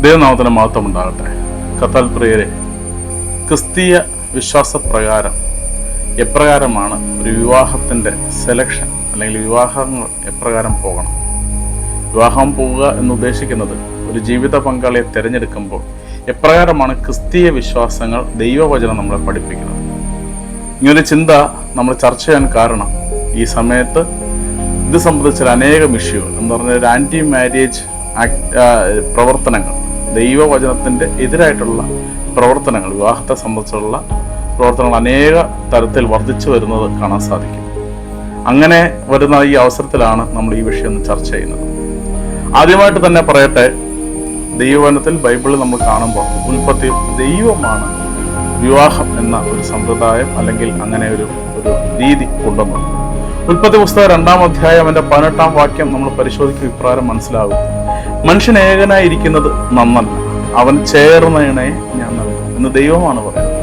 ദൈവനാമത്തിന് മഹത്വം ഉണ്ടാകട്ടെ. കർത്താൽ പ്രിയരെ, ക്രിസ്തീയ വിശ്വാസപ്രകാരം എപ്രകാരമാണ് ഒരു വിവാഹത്തിൻ്റെ സെലക്ഷൻ അല്ലെങ്കിൽ വിവാഹങ്ങൾ എപ്രകാരം പോകണം? വിവാഹം പോവുക എന്നുദ്ദേശിക്കുന്നത് ഒരു ജീവിത പങ്കാളിയെ തിരഞ്ഞെടുക്കുമ്പോൾ എപ്രകാരമാണ് ക്രിസ്തീയ വിശ്വാസങ്ങൾ ദൈവവചനം നമ്മളെ പഠിപ്പിക്കുന്നത്. ഇങ്ങനൊരു ചിന്ത നമ്മൾ ചർച്ച ചെയ്യാൻ കാരണം ഈ സമയത്ത് ഇത് സംബന്ധിച്ച അനേകം ഇഷ്യൂകൾ എന്ന് പറഞ്ഞാൽ ഒരു ആൻറ്റി മാരേജ് പ്രവർത്തനങ്ങൾ, ദൈവവചനത്തിൻ്റെ എതിരായിട്ടുള്ള പ്രവർത്തനങ്ങൾ, വിവാഹത്തെ സംബന്ധിച്ചുള്ള പ്രവർത്തനങ്ങൾ അനേക തരത്തിൽ വർദ്ധിച്ചു വരുന്നത് കാണാൻ സാധിക്കും. അങ്ങനെ വരുന്ന ഈ അവസരത്തിലാണ് നമ്മൾ ഈ വിഷയം ചർച്ച ചെയ്യുന്നത്. ആദ്യമായിട്ട് തന്നെ പറയട്ടെ, ദൈവവചനത്തിൽ ബൈബിളിൽ നമ്മൾ കാണുമ്പോൾ ഉൽപ്പത്തി ദൈവമാണ് വിവാഹം എന്ന ഒരു സമ്പ്രദായം അല്ലെങ്കിൽ അങ്ങനെ ഒരു രീതി കൊണ്ടുവന്നത്. ഉൽപ്പത്തി പുസ്തകം 2-ാം അധ്യായം 18-ാം വാക്യം നമ്മൾ പരിശോധിക്കുന്ന ഇപ്രകാരം മനസ്സിലാകും: മനുഷ്യൻ ഏകനായിരിക്കുന്നത് നന്നല്ല, അവൻ ചേർന്ന ഇണയെ ഞാൻ നൽകും എന്ന് ദൈവമാണ് പറയുന്നത്.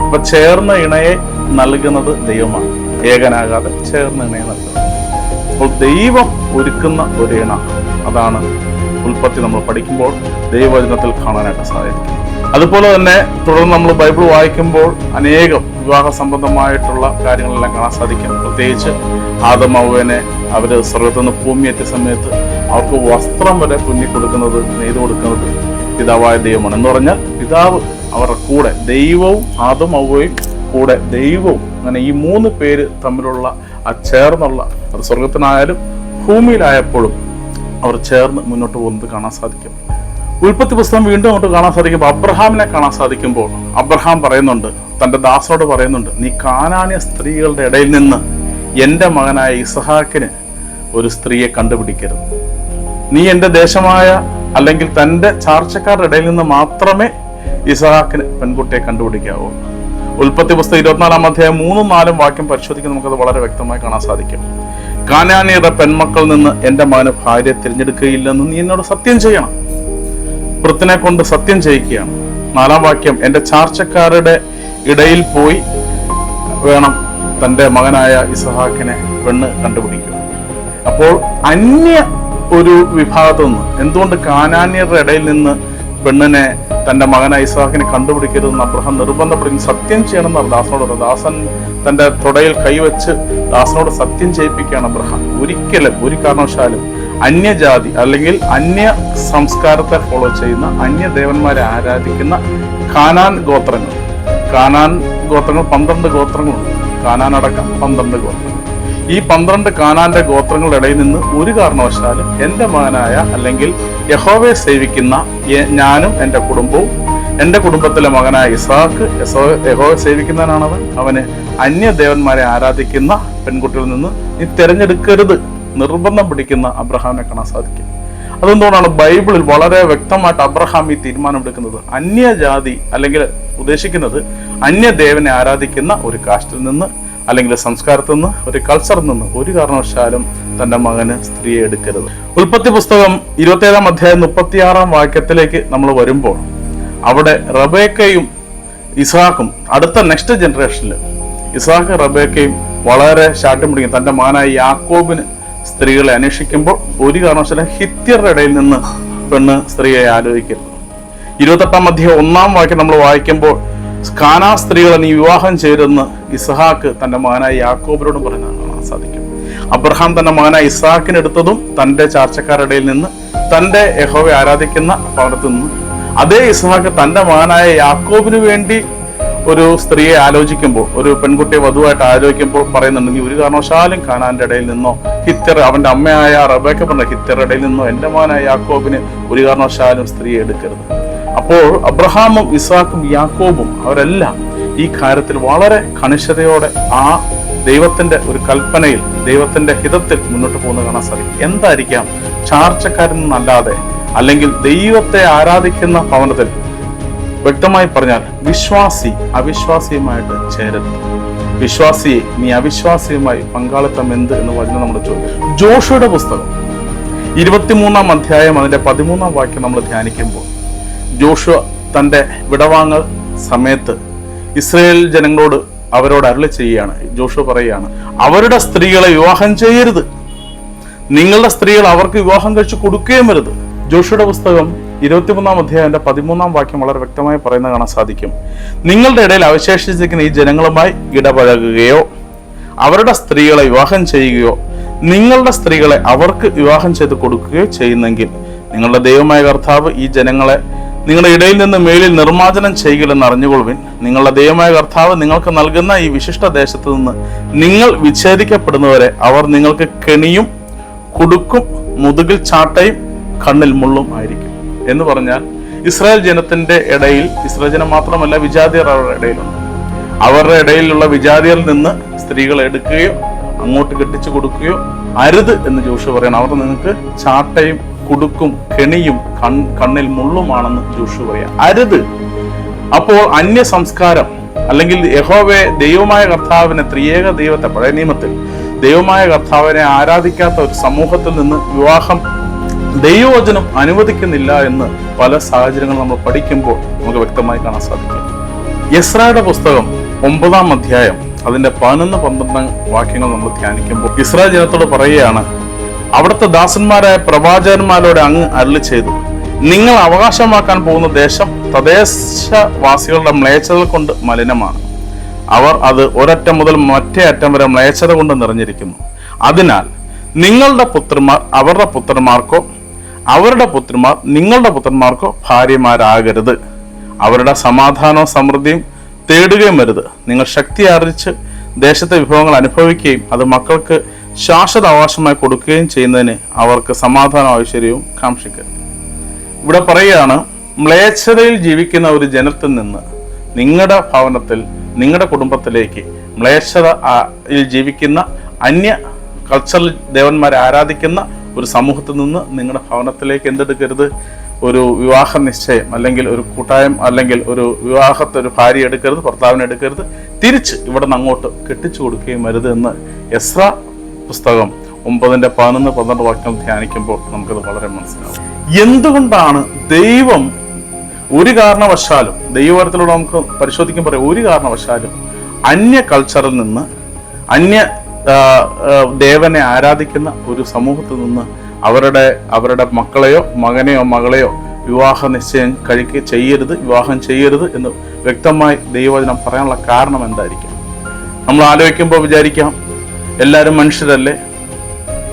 അപ്പൊ ചേർന്ന ഇണയെ നൽകുന്നത് ദൈവമാണ്, ഏകനാകാതെ ചേർന്ന ഇണയെ നൽകുന്നത്. അപ്പോൾ ദൈവം ഒരുക്കുന്ന ഒരു ഇണ, അതാണ് ഉൽപ്പത്തി നമ്മൾ പഠിക്കുമ്പോൾ ദൈവവചനത്തിൽ കാണാനായിട്ട് സാധിക്കും. അതുപോലെ തന്നെ തുടർന്ന് നമ്മൾ ബൈബിൾ വായിക്കുമ്പോൾ അനേകം വിവാഹ സംബന്ധമായിട്ടുള്ള കാര്യങ്ങളെല്ലാം കാണാൻ സാധിക്കും. പ്രത്യേകിച്ച് ആദം ഹവ്വയെ അവർ സ്വർഗ്ഗത്തിൽ നിന്ന് ഭൂമിയെത്തിയ സമയത്ത് അവർക്ക് വസ്ത്രം വരെ തുന്നി കൊടുക്കുന്നത്, നെയ്തു കൊടുക്കുന്നത് പിതാവായ ദൈവമാണ്. എന്ന് പറഞ്ഞാൽ പിതാവ് അവരുടെ കൂടെ, ദൈവവും ആദം ഹവ്വയും കൂടെ ദൈവവും, അങ്ങനെ ഈ 3 പേര് തമ്മിലുള്ള ആ ചേർന്നുള്ള, അത് സ്വർഗത്തിനായാലും ഭൂമിയിലായപ്പോഴും അവർ ചേർന്ന് മുന്നോട്ട് പോകുന്നത് കാണാൻ സാധിക്കും. ഉൽപ്പത്തി പുസ്തകം വീണ്ടും അങ്ങോട്ട് കാണാൻ സാധിക്കുമ്പോൾ അബ്രഹാമിനെ കാണാൻ സാധിക്കുമ്പോൾ അബ്രഹാം പറയുന്നുണ്ട്, തൻ്റെ ദാസനോട് പറയുന്നുണ്ട്, നീ കാനാന്യ സ്ത്രീകളുടെ ഇടയിൽ നിന്ന് എൻ്റെ മകനായ ഇസഹാക്കിന് ഒരു സ്ത്രീയെ കണ്ടുപിടിക്കരുത്. നീ എൻ്റെ ദേശമായ അല്ലെങ്കിൽ തൻ്റെ ചാർച്ചക്കാരുടെ ഇടയിൽ നിന്ന് മാത്രമേ ഇസഹാക്കിന് പെൺകുട്ടിയെ കണ്ടുപിടിക്കാവൂ. ഉൽപ്പത്തി പുസ്തകം 24-ാം അധ്യായം 3-4 വാക്യം പരിശോധിക്കുന്ന നമുക്കത് വളരെ വ്യക്തമായി കാണാൻ സാധിക്കും. കാനാന്യരുടെ പെൺമക്കളിൽ നിന്ന് എൻ്റെ മകന് ഭാര്യയെ തിരഞ്ഞെടുക്കുകയില്ലെന്ന് നീ എന്നോട് സത്യം ചെയ്യണം. വൃത്തിനെ കൊണ്ട് സത്യം ചെയ്യിക്കുകയാണ്. 4-ാം വാക്യം, എൻ്റെ ചാർച്ചക്കാരുടെ ഇടയിൽ പോയി വേണം തൻ്റെ മകനായ ഇസഹാക്കിനെ പെണ്ണ് കണ്ടുപിടിക്കുക. അപ്പോൾ അന്യ ഒരു വിഭാഗത്തു നിന്ന്, എന്തുകൊണ്ട് കാനാന്യരുടെ ഇടയിൽ നിന്ന് പെണ്ണിനെ തൻ്റെ മകനായ ഇസഹാക്കിനെ കണ്ടുപിടിക്കരുതെന്ന് അബ്രഹാം നിർബന്ധപ്പെടുകയും സത്യം ചെയ്യണമെന്ന് ദാസനോട്, ദാസൻ തൻ്റെ തുടയിൽ കൈവച്ച് ദാസനോട് സത്യം ചെയ്യിപ്പിക്കുകയാണ് അബ്രഹാം. ഒരിക്കലും ഒരു കാരണവശാലും അന്യജാതി അല്ലെങ്കിൽ അന്യ സംസ്കാരത്തെ ഫോളോ ചെയ്യുന്ന, അന്യ ദേവന്മാരെ ആരാധിക്കുന്ന കാനാൻ ഗോത്രങ്ങൾ 12 ഗോത്രങ്ങളുണ്ട്. കാനാൻ അടക്കം 12 ഗോത്രങ്ങൾ. ഈ 12 കാനാന്റെ ഗോത്രങ്ങളുടെ ഇടയിൽ നിന്ന് ഒരു കാരണവശാലും എൻ്റെ മകനായ അല്ലെങ്കിൽ യഹോവയെ സേവിക്കുന്ന ഞാനും എൻ്റെ കുടുംബവും, എൻ്റെ കുടുംബത്തിലെ മകനായ ഇസ്ഹാക്ക് യഹോവയെ സേവിക്കുന്നവനാണവൻ, അവന് അന്യദേവന്മാരെ ആരാധിക്കുന്ന പെൺകുട്ടികളിൽ നിന്ന് നീ തിരഞ്ഞെടുക്കരുത് നിർബന്ധം പിടിക്കുന്ന അബ്രഹാമിനെ കാണാൻ സാധിക്കും. അതെന്തുകൊണ്ടാണ് ബൈബിളിൽ വളരെ വ്യക്തമായിട്ട് അബ്രഹാം ഈ തീരുമാനം എടുക്കുന്നത്? അന്യജാതി അല്ലെങ്കിൽ ഉദ്ദേശിക്കുന്നത് അന്യദേവനെ ആരാധിക്കുന്ന ഒരു കാസ്റ്റിൽ നിന്ന് അല്ലെങ്കിൽ സംസ്കാരത്തിൽ നിന്ന്, ഒരു കൾച്ചറിൽ നിന്ന് ഒരു കാരണവശാലും തൻ്റെ മകന് സ്ത്രീയെ എടുക്കരുത്. ഉൽപ്പത്തി പുസ്തകം 27-ാം അധ്യായം 36-ാം വാക്യത്തിലേക്ക് നമ്മൾ വരുമ്പോൾ അവിടെ റബേക്കയും ഇസ്ഹാക്കും, അടുത്ത നെക്സ്റ്റ് ജനറേഷനിൽ ഇസ്ഹാക്ക് റബേക്കയും വളരെ ശാഠ്യം പിടിക്കും. തൻ്റെ മകനായ യാക്കോബിന് സ്ത്രീകളെ അന്വേഷിക്കുമ്പോൾ ഒരു കാരണവശാലും ഹിത്യരുടെ ഇടയിൽ നിന്ന് പെണ്ണ് സ്ത്രീയെ ആലോചിക്കരുത്. 28-ാം അധ്യായം 1-ാം വാക്യം നമ്മൾ വായിക്കുമ്പോൾ കാനാ സ്ത്രീകളെ നീ വിവാഹം ചെയ്തെന്ന് ഇസ്ഹാക്ക് തൻ്റെ മകനായ യാക്കോബിനോടും പറയുന്നത് കാണാൻ സാധിക്കും. അബ്രഹാം തൻ്റെ മകനായ ഇസ്ഹാക്കിന് എടുത്തതും തൻ്റെ ചാർച്ചക്കാരുടെ ഇടയിൽ നിന്ന്, തൻ്റെ യഹോവയെ ആരാധിക്കുന്ന ഭവനത്തിൽ നിന്ന്. അതേ ഇസ്ഹാക്ക് തൻ്റെ മകനായ യാക്കോബിന് വേണ്ടി ഒരു സ്ത്രീയെ ആലോചിക്കുമ്പോൾ, ഒരു പെൺകുട്ടിയെ വധുവായിട്ട് ആലോചിക്കുമ്പോൾ പറയുന്നുണ്ട്, നീ ഒരു കാരണവശാലും കാനാന്റെ ഇടയിൽ നിന്നോ ഹിത്യർ, അവന്റെ അമ്മയായ റബേക്ക പറഞ്ഞ ഹിത്യരുടെ ഇടയിൽ നിന്നോ എൻ്റെ മകനായ യാക്കോബിന് ഒരു കാരണവശാലും സ്ത്രീയെ എടുക്കരുത്. അപ്പോൾ അബ്രഹാമും ഇസ്ഹാക്കും യാക്കോബും അവരെല്ലാം ഈ കാര്യത്തിൽ വളരെ കണിശതയോടെ ആ ദൈവത്തിന്റെ ഒരു കൽപ്പനയിൽ, ദൈവത്തിന്റെ ഹിതത്തിൽ മുന്നോട്ട് പോകുന്നത് കാണാൻ സാധിക്കും. എന്തായിരിക്കാം? ചാർച്ചക്കാരിൽ നിന്നല്ലാതെ അല്ലെങ്കിൽ ദൈവത്തെ ആരാധിക്കുന്ന ഭവനത്തിൽ, വ്യക്തമായി പറഞ്ഞാൽ വിശ്വാസി അവിശ്വാസിയുമായിട്ട് ചേരരുത്. വിശ്വാസിയെ നീ അവിശ്വാസിയുമായി പങ്കാളിത്തം എന്ത് എന്ന് വചനം നമ്മൾ ചോദിക്കും. ജോഷുവയുടെ പുസ്തകം 23-ാം അധ്യായം അതിന്റെ 13-ാം വാക്യം നമ്മൾ ധ്യാനിക്കുമ്പോൾ ജോഷുവ തൻ്റെ വിടവാങ്ങൽ സമയത്ത് ഇസ്രായേൽ ജനങ്ങളോട് അവരോട് അരുളി ചെയ്യുകയാണ്. ജോഷുവ പറയുകയാണ്, അവരുടെ സ്ത്രീകളെ വിവാഹം ചെയ്യരുത്, നിങ്ങളുടെ സ്ത്രീകൾ അവർക്ക് വിവാഹം കഴിച്ച് കൊടുക്കുകയും വരുത്. ജോഷുവയുടെ പുസ്തകം 23-ാം അധ്യായത്തിന്റെ 13-ാം വാക്യം വളരെ വ്യക്തമായി പറയുന്നത് കാണാൻ സാധിക്കും. നിങ്ങളുടെ ഇടയിൽ അവശേഷിച്ചിരിക്കുന്ന ഈ ജനങ്ങളുമായി ഇടപഴകുകയോ അവരുടെ സ്ത്രീകളെ വിവാഹം ചെയ്യുകയോ നിങ്ങളുടെ സ്ത്രീകളെ അവർക്ക് വിവാഹം ചെയ്ത് കൊടുക്കുകയോ ചെയ്യുന്നെങ്കിൽ നിങ്ങളുടെ ദൈവമായ കർത്താവ് ഈ ജനങ്ങളെ നിങ്ങളുടെ ഇടയിൽ നിന്ന് മേലിൽ നിർമ്മാർജ്ജനം ചെയ്യുകയില്ലെന്ന് അറിഞ്ഞുകൊള്ളുവിൻ. നിങ്ങളുടെ ദൈവമായ കർത്താവ് നിങ്ങൾക്ക് നൽകുന്ന ഈ വിശിഷ്ട ദേശത്ത് നിന്ന് നിങ്ങൾ വിച്ഛേദിക്കപ്പെടുന്നവരെ അവർ നിങ്ങൾക്ക് കെണിയും കുടുക്കും മുതുകിൽ ചാട്ടയും കണ്ണിൽ മുള്ളും ആയിരിക്കും എന്ന് പറഞ്ഞാൽ ഇസ്രായേൽ ജനത്തിന്റെ ഇടയിൽ, ഇസ്രായേൽ ജനം മാത്രമല്ല വിജാതിയർ അവരുടെ ഇടയിലുണ്ട്. അവരുടെ ഇടയിലുള്ള വിജാതിയരിൽ നിന്ന് സ്ത്രീകളെ എടുക്കുകയോ അങ്ങോട്ട് കെട്ടിച്ചു കൊടുക്കുകയോ അരുത് എന്ന് ജോഷുവ പറയണം. അവർ നിങ്ങൾക്ക് ചാട്ടയും കുടുക്കും കെണിയും കണ്ണിൽ മുള്ളുമാണെന്ന് ജോഷുവ പറയാം. അരുത്. അപ്പോൾ അന്യ സംസ്കാരം അല്ലെങ്കിൽ യഹോവയെ ദൈവമായ കർത്താവിനെ, ത്രിയേക ദൈവത്തെ, പഴയ നിയമത്തിൽ ദൈവമായ കർത്താവിനെ ആരാധിക്കാത്ത ഒരു സമൂഹത്തിൽ നിന്ന് വിവാഹം ദൈവവചനം അനുവദിക്കുന്നില്ല എന്ന് പല സാഹചര്യങ്ങൾ നമ്മൾ പഠിക്കുമ്പോൾ നമുക്ക് വ്യക്തമായി കാണാൻ സാധിക്കും. യെസ്രായുടെ പുസ്തകം 9-ാം അധ്യായം അതിന്റെ 11-12 വാക്യങ്ങൾ നമ്മൾ ധ്യാനിക്കുമ്പോൾ ഇസ്രായേൽ ജനത്തോട് പറയുകയാണ്, അവിടുത്തെ ദാസന്മാരായ പ്രവാചകന്മാരോട് അങ്ങ് അരുളി ചെയ്തു, നിങ്ങൾ അവകാശമാക്കാൻ പോകുന്ന ദേശം തദ്ദേശവാസികളുടെ മ്ലേച്ഛതകൾ കൊണ്ട് മലിനമാണ്. അവർ അത് ഒരറ്റം മുതൽ മറ്റേ അറ്റം വരെ മ്ലേച്ഛത കൊണ്ട് നിറഞ്ഞിരിക്കുന്നു. അതിനാൽ നിങ്ങളുടെ പുത്രന്മാർ അവരുടെ പുത്രന്മാർക്കോ അവരുടെ പുത്രന്മാർ നിങ്ങളുടെ പുത്രന്മാർക്കോ ഭാര്യമാരാകരുത്. അവരുടെ സമാധാനവും സമൃദ്ധിയും തേടുകയും വരുത്. നിങ്ങൾ ശക്തി ആർജിച്ച് ദേശത്തെ വിഭവങ്ങൾ അനുഭവിക്കുകയും അത് മക്കൾക്ക് ശാശ്വത അവകാശമായി കൊടുക്കുകയും ചെയ്യുന്നതിന് അവർക്ക് സമാധാന ഐശ്വര്യവും കാക്ഷിക്കരുത്. ഇവിടെ പറയുകയാണ്, മ്ലേച്ഛതയിൽ ജീവിക്കുന്ന ഒരു ജനത്തിൽ നിന്ന് നിങ്ങളുടെ ഭവനത്തിൽ, നിങ്ങളുടെ കുടുംബത്തിലേക്ക് മ്ലേച്ഛതയിൽ ജീവിക്കുന്ന അന്യ കൾച്ചറൽ ദേവന്മാരെ ആരാധിക്കുന്ന ഒരു സമൂഹത്തിൽ നിന്ന് നിങ്ങളുടെ ഭവനത്തിലേക്ക് എന്തെടുക്കരുത്? ഒരു വിവാഹ നിശ്ചയം അല്ലെങ്കിൽ ഒരു കൂട്ടായ്മ അല്ലെങ്കിൽ ഒരു വിവാഹത്തെ ഒരു ഭാര്യ എടുക്കരുത്, ഭർത്താവിനെ എടുക്കരുത്. തിരിച്ച് ഇവിടെ നിന്ന് അങ്ങോട്ട് കെട്ടിച്ചു കൊടുക്കുകയും വരുത് എന്ന് യെസ്രാ പുസ്തകം 9-ന്റെ 11-12 വാക്യം ധ്യാനിക്കുമ്പോൾ നമുക്കത് വളരെ മനസ്സിലാവും. എന്തുകൊണ്ടാണ് ദൈവം ഒരു കാരണവശാലും, ദൈവവചനത്തിലൂടെ നമുക്ക് പരിശോധിക്കുമ്പോൾ ഒരു കാരണവശാലും അന്യ കൾച്ചറിൽ നിന്ന്, അന്യ ദേവനെ ആരാധിക്കുന്ന ഒരു സമൂഹത്തിൽ നിന്ന് അവരുടെ മക്കളെയോ മകനെയോ മകളെയോ വിവാഹ നിശ്ചയം വിവാഹം ചെയ്യരുത് എന്ന് വ്യക്തമായി ദൈവവചനം പറയാനുള്ള കാരണം എന്തായിരിക്കും? നമ്മൾ ആലോചിക്കുമ്പോൾ വിചാരിക്കാം, എല്ലാവരും മനുഷ്യരല്ലേ?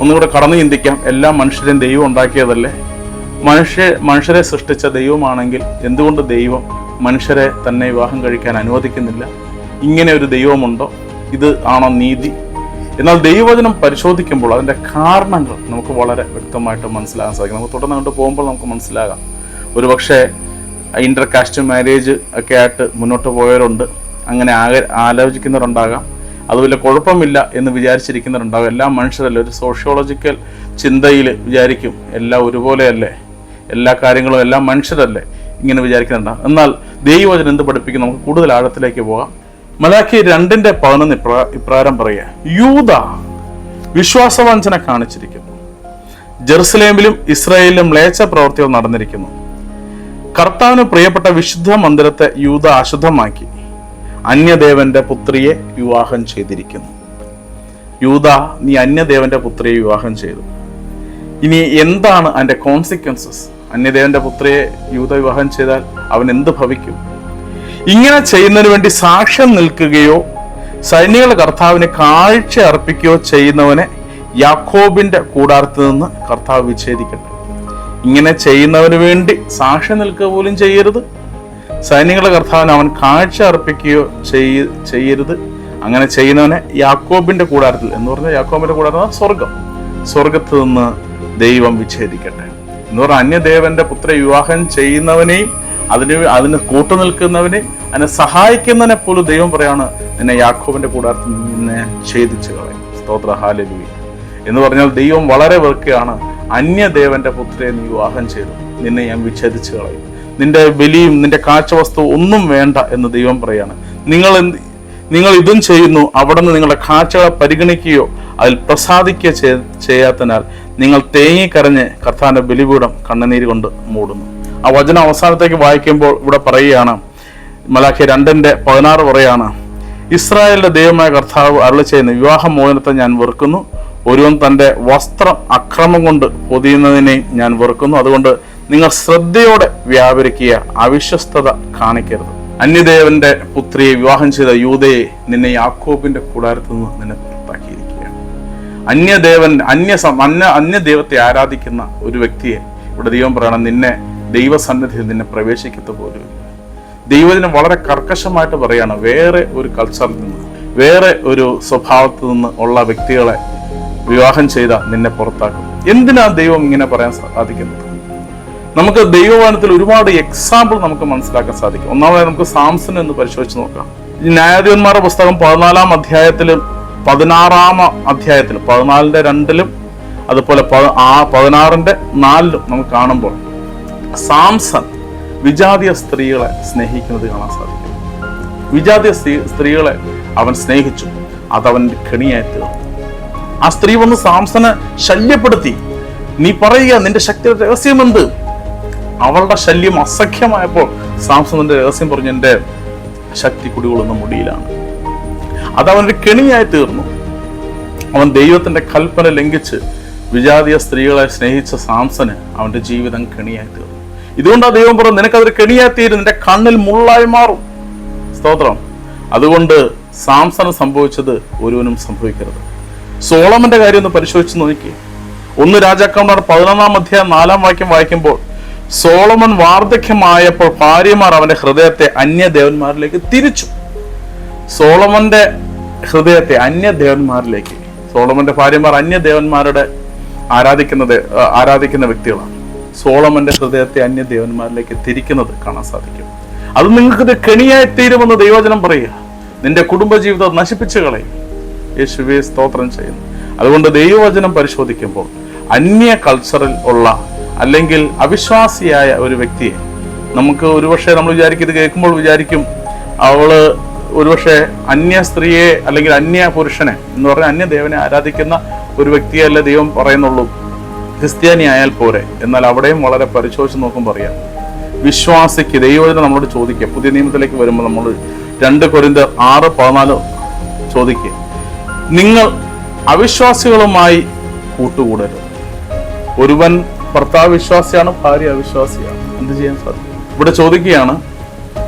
ഒന്നുകൂടെ കടന്നു ചിന്തിക്കാം, എല്ലാ മനുഷ്യരെയും ദൈവം ഉണ്ടാക്കിയതല്ലേ? മനുഷ്യരെ സൃഷ്ടിച്ച ദൈവമാണെങ്കിൽ എന്തുകൊണ്ട് ദൈവം മനുഷ്യരെ തന്നെ വിവാഹം കഴിക്കാൻ അനുവദിക്കുന്നില്ല? ഇങ്ങനെ ഒരു ദൈവമുണ്ടോ? ഇത് ആണോ നീതി? എന്നാൽ ദൈവവചനം പരിശോധിക്കുമ്പോൾ അതിൻ്റെ കാരണങ്ങൾ നമുക്ക് വളരെ വ്യക്തമായിട്ട് മനസ്സിലാകാൻ സാധിക്കും. നമുക്ക് തുടർന്ന് കണ്ടു പോകുമ്പോൾ നമുക്ക് മനസ്സിലാകാം. ഒരുപക്ഷെ ഇന്റർ കാസ്റ്റ് മാരേജ് ഒക്കെ ആയിട്ട് മുന്നോട്ട് പോയവരുണ്ട്, അങ്ങനെ ആലോചിക്കുന്നവരുണ്ടാകാം. അതുപോലെ കുഴപ്പമില്ല എന്ന് വിചാരിച്ചിരിക്കുന്നവരുണ്ടാകും. എല്ലാ മനുഷ്യരല്ലേ, ഒരു സോഷ്യോളജിക്കൽ ചിന്തയിൽ വിചാരിക്കും എല്ലാം ഒരുപോലെയല്ലേ, എല്ലാ കാര്യങ്ങളും എല്ലാം മനുഷ്യരല്ലേ, ഇങ്ങനെ വിചാരിക്കുന്നുണ്ടാകും. എന്നാൽ ദൈവവചനം എന്ത് പഠിപ്പിക്കും? നമുക്ക് കൂടുതൽ ആഴത്തിലേക്ക് പോകാം. മലാഖി 2:11 ഇപ്രകാരം പറയുക, യൂദ വിശ്വാസവഞ്ചന കാണിച്ചിരിക്കുന്നു, ജെറുസലേമിലും ഇസ്രായേലിലും മ്ലേച്ഛ പ്രവൃത്തികൾ നടന്നിരിക്കുന്നു. കർത്താവിന് പ്രിയപ്പെട്ട വിശുദ്ധ മന്ദിരത്തെ യൂദ അശുദ്ധമാക്കി അന്യദേവന്റെ പുത്രിയെ വിവാഹം ചെയ്തിരിക്കുന്നു. യൂദ, നീ അന്യദേവന്റെ പുത്രിയെ വിവാഹം ചെയ്തു. ഇനി എന്താണ് അതിന്റെ കോൺസിക്വൻസസ്? അന്യദേവന്റെ പുത്രിയെ യൂദ വിവാഹം ചെയ്താൽ അവൻ എന്ത് ഭവിക്കും? ഇങ്ങനെ ചെയ്യുന്നതിന് വേണ്ടി സാക്ഷ്യം നിൽക്കുകയോ സൈന്യങ്ങളുടെ കർത്താവിനെ കാഴ്ച അർപ്പിക്കുകയോ ചെയ്യുന്നവനെ യാക്കോബിന്റെ കൂടാരത്തിൽ നിന്ന് കർത്താവ് വിച്ഛേദിക്കട്ടെ. ഇങ്ങനെ ചെയ്യുന്നവന് വേണ്ടി സാക്ഷ്യം നിൽക്കുക പോലും ചെയ്യരുത്. സൈന്യങ്ങളുടെ കർത്താവിന് അവൻ കാഴ്ച അർപ്പിക്കുകയോ ചെയ്യരുത്. അങ്ങനെ ചെയ്യുന്നവനെ യാക്കോബിന്റെ കൂടാരത്തിൽ, എന്ന് പറഞ്ഞാൽ യാക്കോബിന്റെ കൂടാരം സ്വർഗത്തിൽ നിന്ന് ദൈവം വിച്ഛേദിക്കട്ടെ എന്ന് പറഞ്ഞാൽ അന്യദേവന്റെ പുത്രെ വിവാഹം ചെയ്യുന്നവനെയും അതിന് കൂട്ടുനിൽക്കുന്നവനെ, അതിനെ സഹായിക്കുന്നതിനെ പോലും ദൈവം പറയാണ്, നിന്നെ യാക്കോബിന്റെ കൂടാരത്തിൽ നിന്നെ ഛേദിച്ചു കളയും. സ്തോത്ര, ഹല്ലേലൂയ എന്ന് പറഞ്ഞാൽ ദൈവം വളരെ വെറുക്കുകയാണ്. അന്യദേവന്റെ പുത്രയെ നീ വിവാഹം ചെയ്തു, നിന്നെ ഞാൻ വിച്ഛേദിച്ചു കളയും. നിന്റെ ബലിയും നിന്റെ കാഴ്ചവസ്തു ഒന്നും വേണ്ട എന്ന് ദൈവം പറയാണ്. നിങ്ങൾ ഇതും ചെയ്യുന്നു, അവിടെ നിന്ന് നിങ്ങളുടെ കാഴ്ചകളെ പരിഗണിക്കുകയോ അതിൽ പ്രസാദിക്കുകയോ ചെയ്യാത്തതിനാൽ നിങ്ങൾ തേങ്ങിക്കരഞ്ഞ് കർത്താവിന്റെ ബലിപീഠം കണ്ണുനീര് കൊണ്ട് മൂടുന്നു. ആ വചനം അവസാനത്തേക്ക് വായിക്കുമ്പോൾ ഇവിടെ പറയുകയാണ്, മലാഖി 2:16 പറയാണ്, ഇസ്രായേലിന്റെ ദൈവമായ കർത്താവ് അരുളി ചെയ്യുന്ന വിവാഹമോചനത്തെ ഞാൻ വെറുക്കുന്നു. ഒരുവൻ തന്റെ വസ്ത്രം അക്രമം കൊണ്ട് പൊതിയുന്നതിനെയും ഞാൻ വെറുക്കുന്നു. അതുകൊണ്ട് നിങ്ങൾ ശ്രദ്ധയോടെ വ്യാപരിക്കുക, അവിശ്വസ്തത കാണിക്കരുത്. അന്യദേവന്റെ പുത്രിയെ വിവാഹം ചെയ്ത യൂദയെ നിന്നെ യാക്കോബിന്റെ കൂടാരത്തിൽ നിന്ന് നിന്നെ പുറത്താക്കിയിരിക്കുകയാണ്. അന്യദൈവത്തെ ആരാധിക്കുന്ന ഒരു വ്യക്തിയെ ഇവിടെ ദൈവം പറയണം, നിന്നെ ദൈവസന്നിധിയിൽ നിന്നെ പ്രവേശിക്കത്ത പോലും. ദൈവത്തിനും വളരെ കർക്കശമായിട്ട് പറയാണ്, വേറെ ഒരു കൾച്ചറിൽ നിന്ന്, വേറെ ഒരു സ്വഭാവത്തിൽ നിന്ന് ഉള്ള വ്യക്തികളെ വിവാഹം ചെയ്ത നിന്നെ പുറത്താക്കും. എന്തിനാ ദൈവം ഇങ്ങനെ പറയാൻ സാധിക്കുന്നത്? നമുക്ക് ദൈവവചനത്തിൽ ഒരുപാട് എക്സാമ്പിൾ നമുക്ക് മനസ്സിലാക്കാൻ സാധിക്കും. ഒന്നാമതായി നമുക്ക് സാംസൺ എന്ന് പരിശോധിച്ച് നോക്കാം. ഈ ന്യായാധിപന്മാരുടെ പുസ്തകം 14-ാം അധ്യായത്തിലും 16-ാം അധ്യായത്തിലും 14:2 അതുപോലെ 16:4 നമുക്ക് കാണുമ്പോൾ സാംസൺ വിജാതീയ സ്ത്രീകളെ സ്നേഹിക്കുന്നത് കാണാൻ സാധിക്കും. വിജാതീയ സ്ത്രീകളെ അവൻ സ്നേഹിച്ചു, അതവന്റെ കെണിയായി തീർന്നു. ആ സ്ത്രീ വന്ന് സാംസനെ ശല്യപ്പെടുത്തി. നീ പറയുക, നിന്റെ ശക്തിയുടെ രഹസ്യം എന്ത്? അവളുടെ ശല്യം അസഖ്യമായപ്പോൾ സാംസണിന്റെ രഹസ്യം പറഞ്ഞു, എന്റെ ശക്തി കുടികൊള്ളുന്ന മുടിയിലാണ്. അതവനൊരു കെണിയായി തീർന്നു. അവൻ ദൈവത്തിന്റെ കൽപ്പന ലംഘിച്ച് വിജാതീയ സ്ത്രീകളെ സ്നേഹിച്ച സാംസന് അവന്റെ ജീവിതം കെണിയായി തീർന്നു. ഇതുകൊണ്ടാ ദൈവം പറഞ്ഞു, നിനക്കതൊരു കെണിയായി തീരും, നിന്റെ കണ്ണിൽ മുള്ളായി മാറും. സ്തോത്രം. അതുകൊണ്ട് സാംസന് സംഭവിച്ചത് ഒരുവനും സംഭവിക്കരുത്. സോളമന്റെ കാര്യം ഒന്ന് പരിശോധിച്ച് നോക്കി. 1 രാജാക്കന്മാർ 11-ാം അധ്യായം 4-ാം വാക്യം വായിക്കുമ്പോൾ, സോളമൻ വാർദ്ധക്യമായപ്പോൾ ഭാര്യമാർ അവന്റെ ഹൃദയത്തെ അന്യദേവന്മാരിലേക്ക് തിരിച്ചു. സോളമന്റെ ഹൃദയത്തെ അന്യദേവന്മാരിലേക്ക്, സോളമന്റെ ഭാര്യമാർ അന്യദേവന്മാരുടെ ആരാധിക്കുന്ന വ്യക്തികളാണ്. സോളമന്റെ ഹൃദയത്തെ അന്യദേവന്മാരിലേക്ക് തിരിക്കുന്നത് കാണാൻ സാധിക്കും. അത് നിങ്ങൾക്കത് കെണിയായി തീരുമെന്ന് ദൈവവചനം പറയുക. നിന്റെ കുടുംബജീവിതം നശിപ്പിച്ചു കളയും. യേശുവേ സ്തോത്രം ചെയ്യുന്നു. അതുകൊണ്ട് ദൈവവചനം പരിശോധിക്കുമ്പോൾ അന്യ കൾച്ചറിൽ ഉള്ള അല്ലെങ്കിൽ അവിശ്വാസിയായ ഒരു വ്യക്തിയെ നമുക്ക് ഒരുപക്ഷെ നമ്മൾ വിചാരിക്കും, ഇത് കേൾക്കുമ്പോൾ വിചാരിക്കും അവള് ഒരുപക്ഷെ അന്യ സ്ത്രീയെ അല്ലെങ്കിൽ അന്യ പുരുഷനെ എന്ന് പറഞ്ഞാൽ അന്യദേവനെ ആരാധിക്കുന്ന ഒരു വ്യക്തിയല്ല ദൈവം പറയുന്നുള്ളൂ, ക്രിസ്ത്യാനി ആയാൽ പോരെ. എന്നാൽ അവിടെയും വളരെ പരിശോധിച്ച് നോക്കുമ്പോൾ അറിയാം, വിശ്വാസിക്ക് ദൈവവചനം നമ്മളോട് ചോദിക്കുക. പുതിയ നിയമത്തിലേക്ക് വരുമ്പോൾ നമ്മൾ 2 കൊരിന്ത്യർ 6:14 ചോദിക്കുക, നിങ്ങൾ അവിശ്വാസികളുമായി കൂട്ടുകൂടരുത്. ഒരുവൻ ഭർത്താവ് വിശ്വാസിയാണ്, ഭാര്യ അവിശ്വാസിയാണ്, എന്ത് ചെയ്യാൻ സാധിക്കും? ഇവിടെ ചോദിക്കുകയാണ്,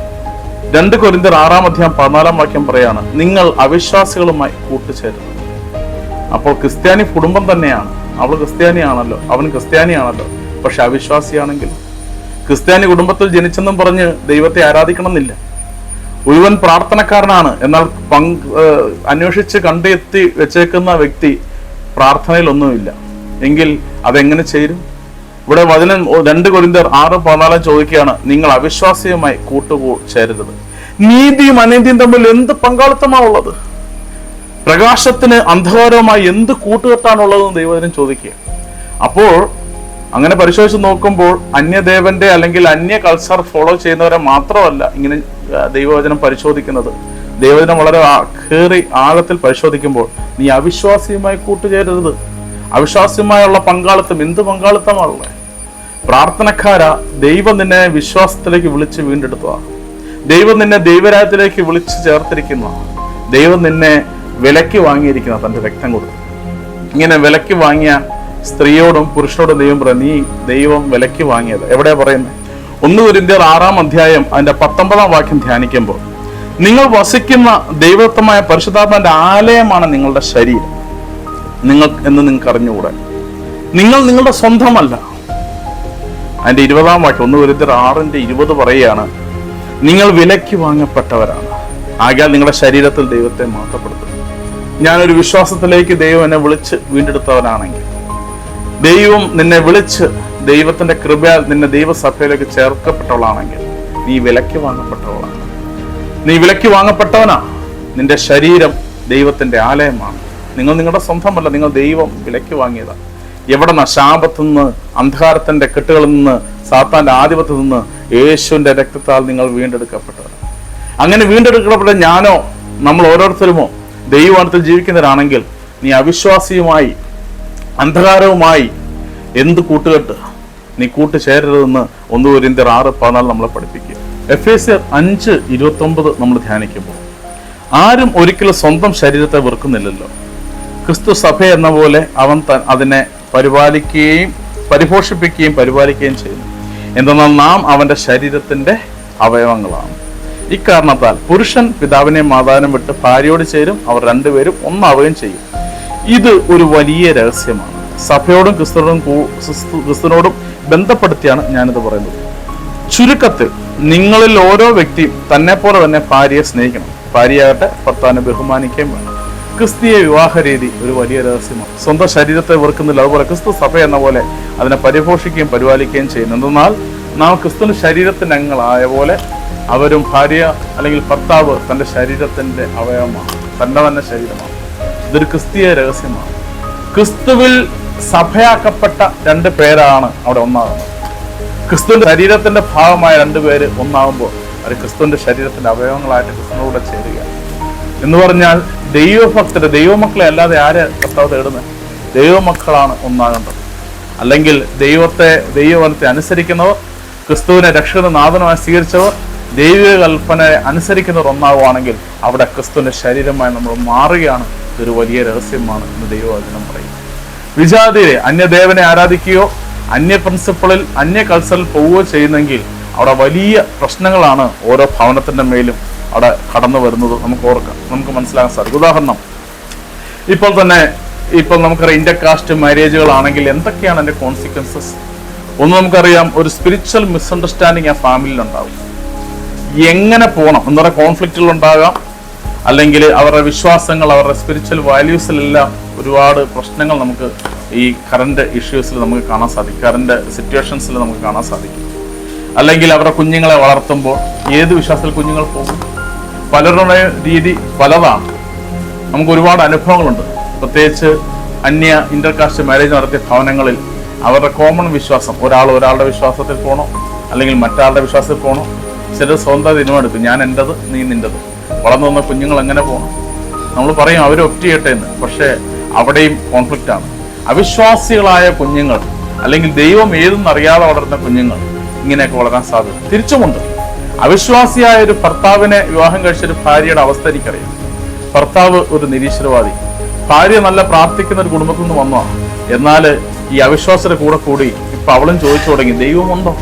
2 കൊരിന്ത്യർ 6-ാം അധ്യായം 14-ാം വാക്യം പറയാണ്, നിങ്ങൾ അവിശ്വാസികളുമായി കൂട്ടുചേരുന്നത്. അപ്പോൾ ക്രിസ്ത്യാനി കുടുംബം തന്നെയാണ്, അവൾ ക്രിസ്ത്യാനിയാണല്ലോ, അവൻ ക്രിസ്ത്യാനിയാണല്ലോ. പക്ഷെ അവിശ്വാസിയാണെങ്കിൽ ക്രിസ്ത്യാനി കുടുംബത്തിൽ ജനിച്ചെന്നും പറഞ്ഞ് ദൈവത്തെ ആരാധിക്കണമെന്നില്ല. ഒരുവൻ പ്രാർത്ഥനക്കാരനാണ്, എന്നാൽ അന്വേഷിച്ച് കണ്ടെത്തി വെച്ചേക്കുന്ന വ്യക്തി പ്രാർത്ഥനയിലൊന്നുമില്ല എങ്കിൽ അതെങ്ങനെ ചേരും? ഇവിടെ വചനം 2 കൊരിന്ത്യർ 6:14 ചോദിക്കുകയാണ്, നിങ്ങൾ അവിശ്വാസിയുമായി കൂട്ടുചേരരുത്. നീതിയും അനീതിയും തമ്മിൽ എന്ത് പങ്കാളിത്തമാണുള്ളത്? പ്രകാശത്തിന് അന്ധകാരവുമായി എന്ത് കൂട്ടുകെട്ടാണുള്ളതെന്ന് ദൈവവചനം ചോദിക്കുക. അപ്പോൾ അങ്ങനെ പരിശോധിച്ച് നോക്കുമ്പോൾ അന്യദേവന്റെ അല്ലെങ്കിൽ അന്യ കൾച്ചർ ഫോളോ ചെയ്യുന്നവരെ മാത്രമല്ല ഇങ്ങനെ ദൈവവചനം പരിശോധിക്കുന്നത്. ദൈവവചനം വളരെ ആഴത്തിൽ പരിശോധിക്കുമ്പോൾ നീ അവിശ്വാസിയുമായി കൂട്ടുചേരരുത്. അവിശ്വാസിയുമായുള്ള പങ്കാളിത്തം എന്ത് പങ്കാളിത്തമാണുള്ളത്? പ്രാർത്ഥനക്കാരാ, ദൈവം നിന്നെ വിശ്വാസത്തിലേക്ക് വിളിച്ച് വീണ്ടെടുത്തതാ. ദൈവം നിന്നെ ദൈവരാജ്യത്തിലേക്ക് വിളിച്ച് ചേർത്തിരിക്കുന്ന, ദൈവം നിന്നെ വിലയ്ക്ക് വാങ്ങിയിരിക്കുന്ന തന്റെ രക്തം കൊടുത്തു. ഇങ്ങനെ വിലയ്ക്ക് വാങ്ങിയ സ്ത്രീയോടും പുരുഷനോടും ദൈവം പറയും, നീ ദൈവം വിലയ്ക്ക് വാങ്ങിയത്. എവിടെയാ പറയുന്നത്? 1 കൊരിന്ത്യർ 6-ാം അധ്യായം അതിന്റെ 19-ാം വാക്യം ധ്യാനിക്കുമ്പോൾ, നിങ്ങൾ വസിക്കുന്ന ദൈവത്വമായ പരിശുദ്ധാത്മാവിന്റെ ആലയമാണ് നിങ്ങളുടെ ശരീരം നിങ്ങൾക്ക് അറിഞ്ഞുകൂടെ. നിങ്ങൾ നിങ്ങളുടെ സ്വന്തമല്ല. അതിന്റെ 20-ാം വാക്യം 1 കൊരിന്ത്യർ 6:20 പറയുകയാണ്, നിങ്ങൾ വിലയ്ക്ക് വാങ്ങപ്പെട്ടവരാണ്, ആകയാൽ നിങ്ങളുടെ ശരീരത്തിൽ ദൈവത്തെ മഹത്വപ്പെടുത്തും. ഞാനൊരു വിശ്വാസത്തിലേക്ക് ദൈവം എന്നെ വിളിച്ച് വീണ്ടെടുത്തവനാണെങ്കിൽ, ദൈവം നിന്നെ വിളിച്ച് ദൈവത്തിന്റെ കൃപയാൽ നിന്നെ ദൈവസഭയിലേക്ക് ചേർക്കപ്പെട്ടവളാണെങ്കിൽ, നീ വിലയ്ക്ക് വാങ്ങപ്പെട്ടവളാണ്. നീ വിലയ്ക്ക് വാങ്ങപ്പെട്ടവനാ. നിന്റെ ശരീരം ദൈവത്തിന്റെ ആലയമാണ്. നിങ്ങൾ നിങ്ങളുടെ സ്വന്തമല്ല, നിങ്ങൾ ദൈവം വിലയ്ക്ക് വാങ്ങിയതാണ്. എവിടെ നിന്ന്? ശാപത്തിൽ നിന്ന്, അന്ധകാരത്തിന്റെ കെട്ടുകളിൽ നിന്ന്, സാത്താന്റെ ആധിപത്യത്തിൽ നിന്ന് യേശുവിന്റെ രക്തത്താൽ നിങ്ങൾ വീണ്ടെടുക്കപ്പെട്ടവർ. അങ്ങനെ വീണ്ടെടുക്കപ്പെട്ട ഞാനോ നമ്മൾ ഓരോരുത്തരുമോ ദൈവവാനത്തിൽ ജീവിക്കുന്നവരാണെങ്കിൽ, നീ അവിശ്വാസിയുമായി അന്ധകാരവുമായി എന്ത് കൂട്ടുകെട്ട് നീ കൂട്ടുചേരരുതെന്ന് 1 കൊരിന്ത്യർ 6:14 നമ്മളെ പഠിപ്പിക്കുക. എഫേസ്യർ 5:29 നമ്മൾ ധ്യാനിക്കുമ്പോൾ, ആരും ഒരിക്കലും സ്വന്തം ശരീരത്തെ വെറുക്കുന്നില്ലല്ലോ. ക്രിസ്തു സഭ എന്ന പോലെ അവൻ അതിനെ പരിപോഷിപ്പിക്കുകയും പരിപാലിക്കുകയും ചെയ്യുന്നു. എന്തെന്നാൽ നാം അവൻ്റെ ശരീരത്തിൻ്റെ അവയവങ്ങളാണ്. ഇക്കാരണത്താൽ പുരുഷൻ പിതാവിനെയും മാതാവിനെയും വിട്ട് ഭാര്യയോട് ചേരും, അവർ രണ്ടുപേരും ഒന്നാവുകയും ചെയ്യും. ഇത് ഒരു വലിയ രഹസ്യമാണ്. സഭയോടും ക്രിസ്തുവിനോടും ബന്ധപ്പെടുത്തിയാണ് ഞാനിത് പറയുന്നത്. ചുരുക്കത്തിൽ നിങ്ങളിൽ ഓരോ വ്യക്തിയും തന്നെ പോലെ തന്നെ ഭാര്യയെ സ്നേഹിക്കണം. ഭാര്യയാകട്ടെ ഭർത്താവിനെ ബഹുമാനിക്കുകയും വേണം. ക്രിസ്തീയ വിവാഹ രീതി ഒരു വലിയ രഹസ്യമാണ്. സ്വന്തം ശരീരത്തെ വെറുക്കുന്നില്ല, അതുപോലെ ക്രിസ്തു സഭ എന്ന പോലെ അതിനെ പരിപോഷിക്കുകയും പരിപാലിക്കുകയും ചെയ്യുന്നു. എന്നാൽ നാം ക്രിസ്തുവിന്റെ ശരീരത്തിന്റെ അംഗങ്ങളായ പോലെ അവരും ഭാര്യ അല്ലെങ്കിൽ ഭർത്താവ് തൻ്റെ ശരീരത്തിന്റെ അവയവമാണ്, തന്നെ ശരീരമാണ്. ഇതൊരു ക്രിസ്തീയ രഹസ്യമാണ്. ക്രിസ്തുവിൽ സഭയാക്കപ്പെട്ട രണ്ട് പേരാണ് അവിടെ ഒന്നാകുന്നത്. ക്രിസ്തുവിന്റെ ശരീരത്തിന്റെ ഭാഗമായ രണ്ടുപേര് ഒന്നാകുമ്പോൾ അത് ക്രിസ്തുവിന്റെ ശരീരത്തിന്റെ അവയവങ്ങളായിട്ട് ക്രിസ്തുവിനോട് ചേരുക എന്ന് പറഞ്ഞാൽ ദൈവഭക്തര്, ദൈവമക്കളെ അല്ലാതെ ആര് കർത്താവ് തേടുന്നത്? ദൈവമക്കളാണ് ഒന്നാകേണ്ടത്. അല്ലെങ്കിൽ ദൈവവനത്തെ അനുസരിക്കുന്നവർ, ക്രിസ്തുവിനെ രക്ഷകനും നാഥനുമായി സ്വീകരിച്ചവർ, ദൈവിക കൽപ്പനയെ അനുസരിക്കുന്നവർ ഒന്നാകുവാണെങ്കിൽ അവിടെ ക്രിസ്തുവിന്റെ ശരീരമായി നമ്മൾ മാറുകയാണ്. ഇതൊരു വലിയ രഹസ്യമാണ് എന്ന് ദൈവവചനം പറയും. വിജാതിരെ അന്യദേവനെ ആരാധിക്കുകയോ അന്യ പ്രിൻസിപ്പിളിൽ അന്യ കൾച്ചറിൽ പോവുകയോ ചെയ്യുന്നെങ്കിൽ അവിടെ വലിയ പ്രശ്നങ്ങളാണ് ഓരോ ഭവനത്തിന്റെ മേലും അവിടെ കടന്നു വരുന്നത്. നമുക്ക് മനസ്സിലാക്കാൻ സാധിക്കും. ഉദാഹരണം, ഇപ്പോൾ നമുക്കറിയാം ഇന്റർകാസ്റ്റ് മാരേജുകളാണെങ്കിൽ എന്തൊക്കെയാണ് അതിന്റെ കോൺസിക്വൻസസ്? ഒന്ന് നമുക്കറിയാം, ഒരു സ്പിരിച്വൽ മിസ്അണ്ടർസ്റ്റാൻഡിങ് ആ ഫാമിലിയിൽ ഉണ്ടാവും. എങ്ങനെ പോകണം എന്നൊരു കോൺഫ്ലിക്റ്റുകൾ ഉണ്ടാകാം, അല്ലെങ്കിൽ അവരുടെ വിശ്വാസങ്ങൾ, അവരുടെ സ്പിരിച്വൽ വാല്യൂസിലെല്ലാം ഒരുപാട് പ്രശ്നങ്ങൾ നമുക്ക് ഈ കറണ്ട് ഇഷ്യൂസിൽ നമുക്ക് കാണാൻ സാധിക്കും, കറണ്ട് സിറ്റുവേഷൻസിൽ നമുക്ക് കാണാൻ സാധിക്കും. അല്ലെങ്കിൽ അവരുടെ കുഞ്ഞുങ്ങളെ വളർത്തുമ്പോൾ ഏത് വിശ്വാസത്തിൽ കുഞ്ഞുങ്ങൾ പോകും? പലരുടെ രീതി പലതാണ്. നമുക്ക് ഒരുപാട് അനുഭവങ്ങളുണ്ട്. പ്രത്യേകിച്ച് ഇന്റർകാസ്റ്റ് മാരേജ് നടത്തിയ ഭവനങ്ങളിൽ അവരുടെ കോമൺ വിശ്വാസം, ഒരാളുടെ വിശ്വാസത്തിൽ പോകണോ അല്ലെങ്കിൽ മറ്റാളുടെ വിശ്വാസത്തിൽ പോകണോ. ചിലർ സ്വന്തം തീരുമാനമെടുക്കും, ഞാൻ എൻ്റെത് നീ നിൻ്റെത്. വളർന്നു വന്ന കുഞ്ഞുങ്ങൾ എങ്ങനെ പോകണം? നമ്മൾ പറയും അവർ ഒപ്റ്റ് ചെയ്യട്ടെ എന്ന്. പക്ഷേ അവിടെയും കോൺഫ്ലിക്റ്റാണ്. അവിശ്വാസികളായ കുഞ്ഞുങ്ങൾ അല്ലെങ്കിൽ ദൈവം ഏതെന്നറിയാതെ വളർന്ന കുഞ്ഞുങ്ങൾ ഇങ്ങനെയൊക്കെ വളരാൻ സാധ്യത തിരിച്ചുമുണ്ട്. അവിശ്വാസിയായ ഒരു ഭർത്താവിനെ വിവാഹം കഴിച്ചൊരു ഭാര്യയുടെ അവസ്ഥ എനിക്കറിയാം. ഭർത്താവ് ഒരു നിരീശ്വരവാദി, ഭാര്യ നല്ല പ്രാർത്ഥിക്കുന്ന ഒരു കുടുംബത്തിൽ നിന്ന് വന്നതാണ്. എന്നാൽ ഈ അവിശ്വാസയുടെ കൂടി ഇപ്പൊ അവളും ചോദിച്ചു തുടങ്ങി, ദൈവമുണ്ടോ?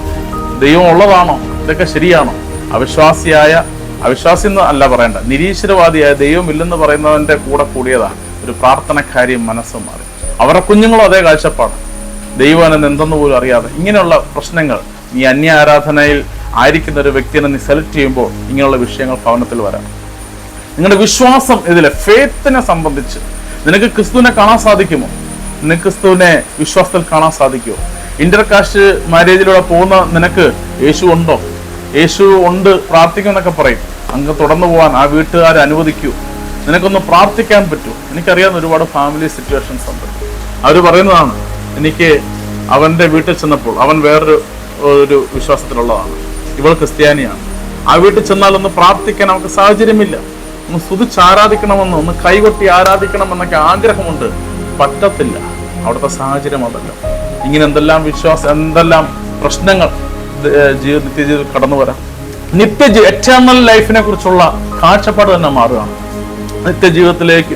ദൈവം ഉള്ളതാണോ? ഇതൊക്കെ ശരിയാണോ? അവിശ്വാസി എന്ന് അല്ല പറയേണ്ട, നിരീശ്വരവാദിയായ ദൈവമില്ലെന്ന് പറയുന്നവന്റെ കൂടിയതാണ് ഒരു പ്രാർത്ഥനക്കാരിയും മനസ്സും മാറി. അവരുടെ കുഞ്ഞുങ്ങളും അതേ കാഴ്ചപ്പാട്, ദൈവം എന്തെന്ന് പോലും അറിയാതെ. ഇങ്ങനെയുള്ള പ്രശ്നങ്ങൾ നീ അന്യ ആരാധനയിൽ ആയിരിക്കുന്ന ഒരു വ്യക്തിയെ നീ സെലക്ട് ചെയ്യുമ്പോൾ ഇങ്ങനെയുള്ള വിഷയങ്ങൾ ഭവനത്തിൽ വരാം. നിങ്ങളുടെ വിശ്വാസം ഇതിലെ ഫെയ്ത്തിനെ സംബന്ധിച്ച് നിനക്ക് ക്രിസ്തുവിനെ കാണാൻ സാധിക്കുമോ? നിനക്ക് ക്രിസ്തുവിനെ വിശ്വാസത്തിൽ കാണാൻ സാധിക്കുമോ? ഇന്റർകാസ്റ്റ് മാരേജിലൂടെ പോകുന്ന നിനക്ക് യേശു ഉണ്ടോ? യേശു ഉണ്ട്, പ്രാർത്ഥിക്കും എന്നൊക്കെ പറയും. അങ്ങ് തുടർന്നു പോകാൻ ആ വീട്ടുകാരെ അനുവദിക്കൂ, നിനക്കൊന്ന് പ്രാർത്ഥിക്കാൻ പറ്റൂ. എനിക്കറിയാവുന്ന ഒരുപാട് ഫാമിലി സിറ്റുവേഷൻസ് ഉണ്ട്. അവർ പറയുന്നതാണ്, എനിക്ക് അവന്റെ വീട്ടിൽ ചെന്നപ്പോൾ അവൻ വേറൊരു വിശ്വാസത്തിലുള്ളതാണ്, ഇവൾ ക്രിസ്ത്യാനിയാണ്. ആ വീട്ടിൽ ചെന്നാൽ ഒന്ന് പ്രാർത്ഥിക്കാൻ അവർക്ക് സാഹചര്യമില്ല. ഒന്ന് സ്തുതിച്ച് ആരാധിക്കണമെന്ന്, ഒന്ന് കൈകൊട്ടി ആരാധിക്കണമെന്നൊക്കെ ആഗ്രഹമുണ്ട്, പറ്റത്തില്ല. അവിടുത്തെ സാഹചര്യം അതല്ല. ഇങ്ങനെ എന്തെല്ലാം പ്രശ്നങ്ങൾ നിത്യജീവിതത്തിൽ കടന്നു വരാം. എറ്റേണൽ ലൈഫിനെ കുറിച്ചുള്ള കാഴ്ചപ്പാട് തന്നെ മാറുകയാണ്. നിത്യജീവിതത്തിലേക്ക്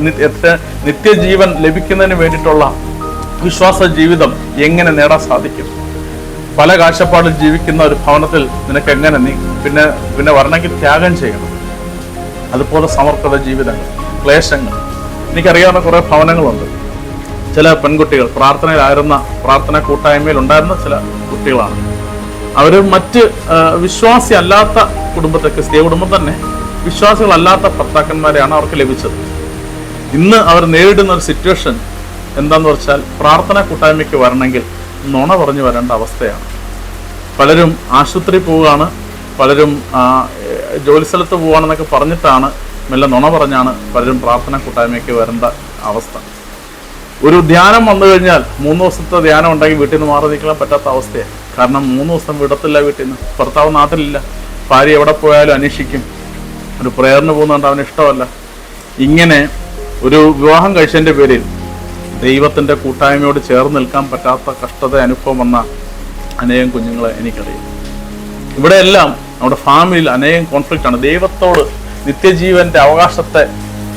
നിത്യജീവൻ ലഭിക്കുന്നതിന് വേണ്ടിയിട്ടുള്ള വിശ്വാസ ജീവിതം എങ്ങനെ നേടാൻ സാധിക്കും? പല കാഴ്ചപ്പാടിൽ ജീവിക്കുന്ന ഒരു ഭവനത്തിൽ നിനക്ക് എങ്ങനെ നീ പിന്നെ വരണമെങ്കിൽ ത്യാഗം ചെയ്യണം. അതുപോലെ സമർപ്പിത ജീവിതങ്ങൾ, ക്ലേശങ്ങൾ. എനിക്കറിയാവുന്ന കുറേ ഭവനങ്ങളുണ്ട്. ചില പെൺകുട്ടികൾ പ്രാർത്ഥന കൂട്ടായ്മയിൽ ഉണ്ടായിരുന്ന ചില കുട്ടികളാണ്. അവർ മറ്റ് വിശ്വാസി അല്ലാത്ത കുടുംബത്തെ, ക്രിസ്തീയ കുടുംബം തന്നെ വിശ്വാസികളല്ലാത്ത ഭർത്താക്കന്മാരെയാണ് അവർക്ക് ലഭിച്ചത്. ഇന്ന് അവർ നേരിടുന്ന ഒരു സിറ്റുവേഷൻ എന്താന്ന് വെച്ചാൽ, പ്രാർത്ഥന കൂട്ടായ്മയ്ക്ക് വരണമെങ്കിൽ നുണ പറഞ്ഞു വരേണ്ട അവസ്ഥയാണ്. പലരും ആശുപത്രി പോവുകയാണ്, പലരും ജോലി സ്ഥലത്ത് പോവുകയാണെന്നൊക്കെ പറഞ്ഞിട്ടാണ്, മെല്ലെ നുണ പറഞ്ഞാണ് പലരും പ്രാർത്ഥന കൂട്ടായ്മയ്ക്ക് വരേണ്ട അവസ്ഥ. ഒരു ധ്യാനം വന്നു കഴിഞ്ഞാൽ 3 ദിവസത്തെ ധ്യാനം ഉണ്ടെങ്കിൽ വീട്ടിൽ നിന്ന് മാറി നിൽക്കാൻ പറ്റാത്ത അവസ്ഥയാണ്. കാരണം 3 ദിവസം വിടത്തില്ല വീട്ടിൽ നിന്ന്. ഭർത്താവ് നാട്ടിലില്ല, ഭാര്യ എവിടെ പോയാലും അന്വേഷിക്കും. ഒരു പ്രേയറിന് പോകുന്നുണ്ട്, അവന് ഇഷ്ടമല്ല. ഇങ്ങനെ ഒരു വിവാഹം കഴിച്ചതിൻ്റെ പേരിൽ ദൈവത്തിൻ്റെ കൂട്ടായ്മയോട് ചേർന്ന് നിൽക്കാൻ പറ്റാത്ത കഷ്ടത അനുഭവം വന്ന അനേകം കുഞ്ഞുങ്ങളെ എനിക്കറിയാം. ഇവിടെയെല്ലാം നമ്മുടെ ഫാമിലിയിൽ അനേകം കോൺഫ്ലിക്റ്റാണ്. ദൈവത്തോട് നിത്യജീവന്റെ അവകാശത്തെ